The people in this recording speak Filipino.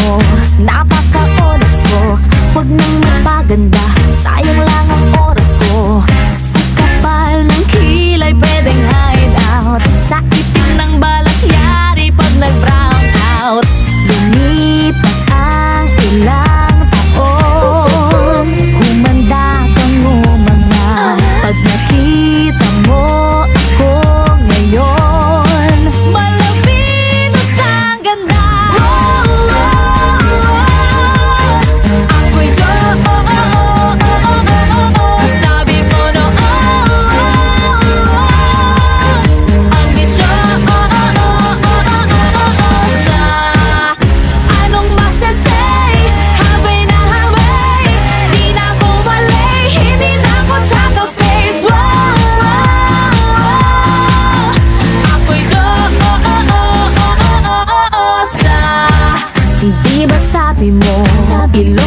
mo, napaka-onyx ko. Huwag nang magpaganda, sayang lang ang oras ko. Sa kapal ng kilay pwedeng hide out, sa itim ng balat yari pag nag-brown out. Lumipas ang ilang taon, humanda kang umanga. Pag nakita mo ako ngayon, malapinos ang ganda. Ako'y Diyos, sabi mo no, ang misyon. Anong masasay, habay na habay, di na ako malay, hindi na ako tsaka face. Ako'y Diyos, hindi ba't sabi mo, ilong